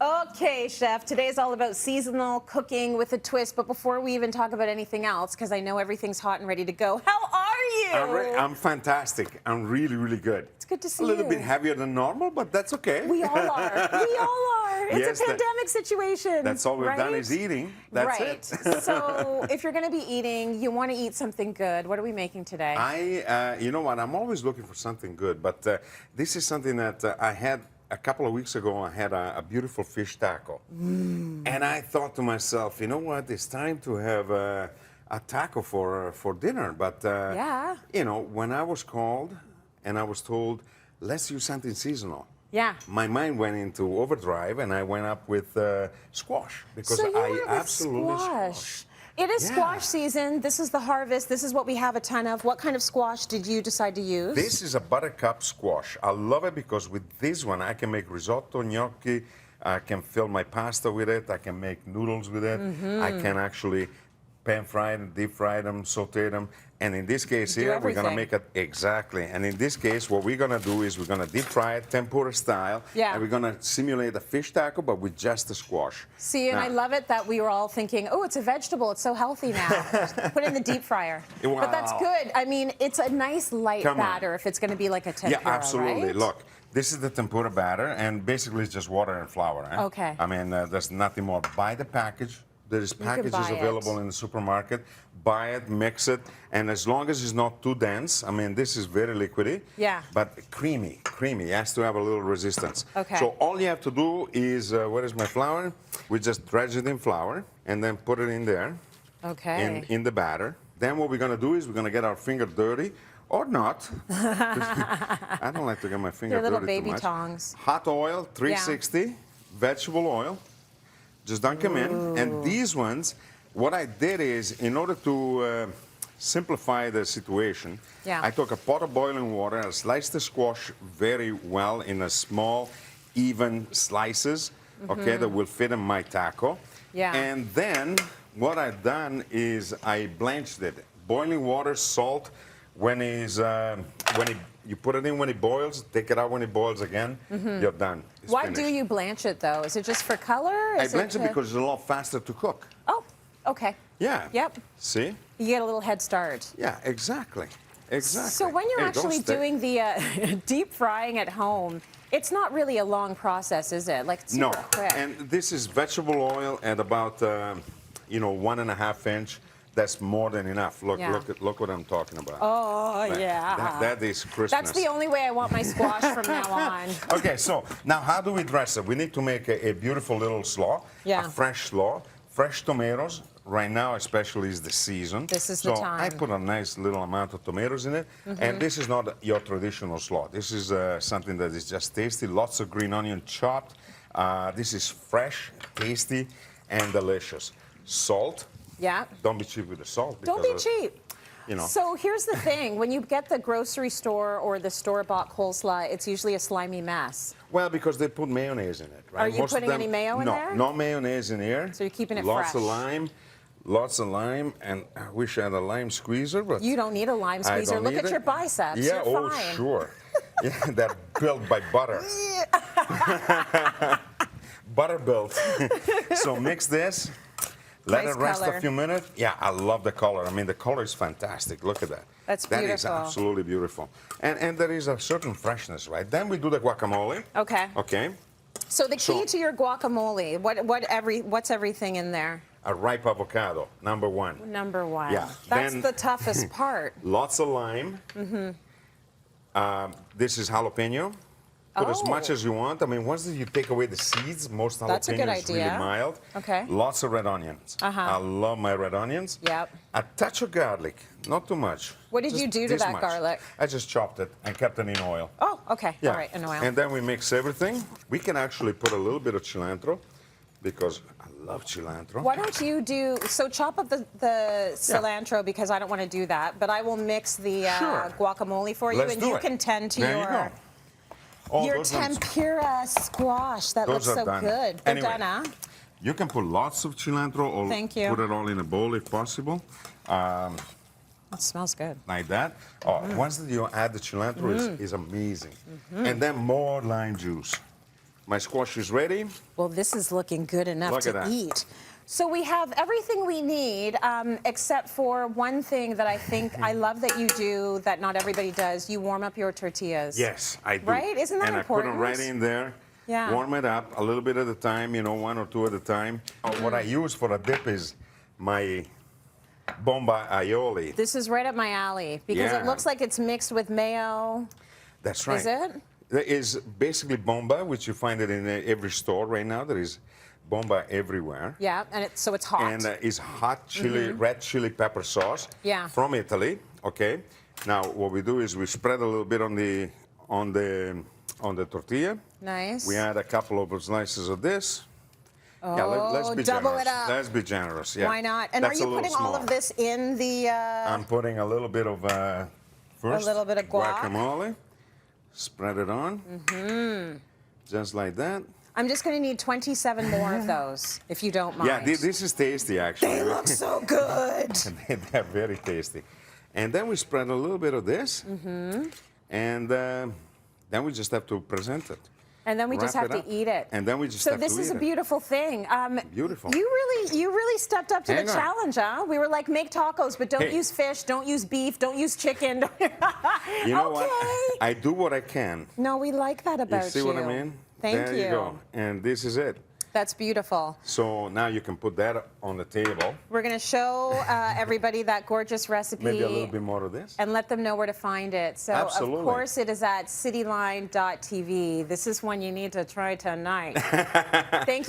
Okay, Chef, today's all about seasonal cooking with a twist. But before we even talk about anything else, because I know everything's hot and ready to go, how are you? I'm fantastic. I'm really, really good. It's good to see you. A little bit heavier than normal, but that's okay. We all are. We all are. It's a pandemic situation. That's all we've done is eating. That's it. So if you're going to be eating, you want to eat something good. What are we making today? You know what? I'm always looking for something good, but this is something that I had a couple of weeks ago. I had a beautiful fish taco. And I thought to myself, you know what? It's time to have a taco for dinner. But, you know, when I was called and I was told, let's use something seasonal. Yeah. My mind went into overdrive, and I went up with squash because so you I went with absolutely squash. It is squash season. This is the harvest. This is what we have a ton of. What kind of squash did you decide to use? This is a buttercup squash. I love it because with this one, I can make risotto, gnocchi. I can fill my pasta with it. I can make noodles with it. I can actually pan fry them, deep fry them, saute them. And in this case here, we're going to make it exactly. And in this case, what we're going to do is we're going to deep fry it tempura style. Yeah. And we're going to simulate a fish taco, but with just the squash. See, and I love it that we were all thinking, oh, it's a vegetable. It's so healthy now. Put it in the deep fryer. Wow. But that's good. I mean, it's a nice light batter if it's going to be like a tempura, Yeah, absolutely. right? Look, this is the tempura batter, and basically it's just water and flour. Eh? Okay. I mean, there's nothing more. Buy the package. There's packages available in the supermarket. Buy it, mix it, and as long as it's not too dense, I mean, this is very liquidy, but creamy. It has to have a little resistance. Okay. So all you have to do is, where is my flour? We just dredge it in flour and then put it in there, in the batter. Then what we're going to do is we're going to get our finger dirty, or not. I don't like to get my finger dirty little baby too much. tongs. Hot oil, 360, vegetable oil. Just dunk them in. And these ones, what I did is, in order to simplify the situation, I took a pot of boiling water, I sliced the squash very well in a small, even slices, that will fit in my taco. And then what I've done is I blanched it. Boiling water, salt, you put it in when it boils, take it out when it boils again, you're done. It's Why finished. do you blanch it, though? Is it just for color? I blanch it because it's a lot faster to cook. Oh, okay. Yeah. Yep. See? You get a little head start. Yeah, exactly. Exactly. So when you're actually doing the deep frying at home, it's not really a long process, is it? Like, it's super quick. And this is vegetable oil at about, 1.5 inch. That's more than enough. Look what I'm talking about. Oh, That is Christmas. That's the only way I want my squash from now on. Okay, so now how do we dress it? We need to make a beautiful little slaw, a fresh slaw, fresh tomatoes. Right now, especially, is the season. This is the time. I put a nice little amount of tomatoes in it. And this is not your traditional slaw. This is something that is just tasty. Lots of green onion chopped. This is fresh, tasty, and delicious. Salt. Yeah. Don't be cheap with the salt. Don't be cheap. You know. So here's the thing. When you get the grocery store or the store-bought coleslaw, it's usually a slimy mess. Well, because they put mayonnaise in it, right? Are you putting any mayo in there? No, mayonnaise in here. So you're keeping it fresh. Lots of lime, and I wish I had a lime squeezer, but you don't need a lime squeezer. Look at your biceps. Yeah, you're fine. Sure. Yeah, they're built by butter. Butter built. So mix this. Let it rest a few minutes. Yeah, I love the color. I mean, the color is fantastic. Look at that. That's beautiful. That is absolutely beautiful. And there is a certain freshness, right? Then we do the guacamole. Okay. Okay. So the key to your guacamole, what's everything in there? A ripe avocado, number one. Number one. Yeah. That's the toughest part. Lots of lime. This is jalapeno. Put as much as you want. I mean, once you take away the seeds, most jalapeno is really mild. Okay. Lots of red onions. I love my red onions. Yep. A touch of garlic, not too much. What did you do to that garlic? I just chopped it and kept it in oil. Oh, okay. Yeah. All right, in oil. And then we mix everything. We can actually put a little bit of cilantro because I love cilantro. Why don't you chop up the cilantro because I don't want to do that, but I will mix the guacamole for you and you can tend to your tempura squash. That looks so good. They're done, huh? You can put lots of cilantro or put it all in a bowl if possible. It smells good. Like that. Once you add the cilantro, it's amazing. And then more lime juice. My squash is ready. Well, this is looking good enough to eat. So we have everything we need, except for one thing that I think I love that you do that not everybody does. You warm up your tortillas. Yes, I do. Right? Isn't that important? And I put them right in there. Yeah. Warm it up a little bit at a time, you know, 1 or 2 at a time. What I use for a dip is my bomba aioli. This is right up my alley because it looks like it's mixed with mayo. That's right. Is it? There is basically bomba, which you find it in every store right now. There is bomba everywhere. Yeah, and so it's hot. And it's hot chili, red chili pepper sauce from Italy. Okay. Now what we do is we spread a little bit on the tortilla. Nice. We add a couple of slices of this. Oh, yeah, let's be double generous. it up. Let's be generous. Yeah. Why not? And That's are you putting all of this in the? I'm putting a little bit of first. A little bit of guacamole. Spread it on. Just like that. I'm just going to need 27 more of those, if you don't mind. Yeah, this is tasty, actually. They look so good. They're very tasty. And then we spread a little bit of this. And then we just have to present it. And then we just have to eat it. And then we just have to eat it. So this is a beautiful thing. Beautiful. You really stepped up to the challenge, huh? We were like, make tacos, but don't use fish, don't use beef, don't use chicken. You know what? I do what I can. No, we like that about you. You see what I mean? Thank you. There you go. And this is it. That's beautiful. So now you can put that on the table. We're going to show everybody that gorgeous recipe. Maybe a little bit more of this. And let them know where to find it. So, Absolutely. Of course, it is at cityline.tv. This is one you need to try tonight. Thank you.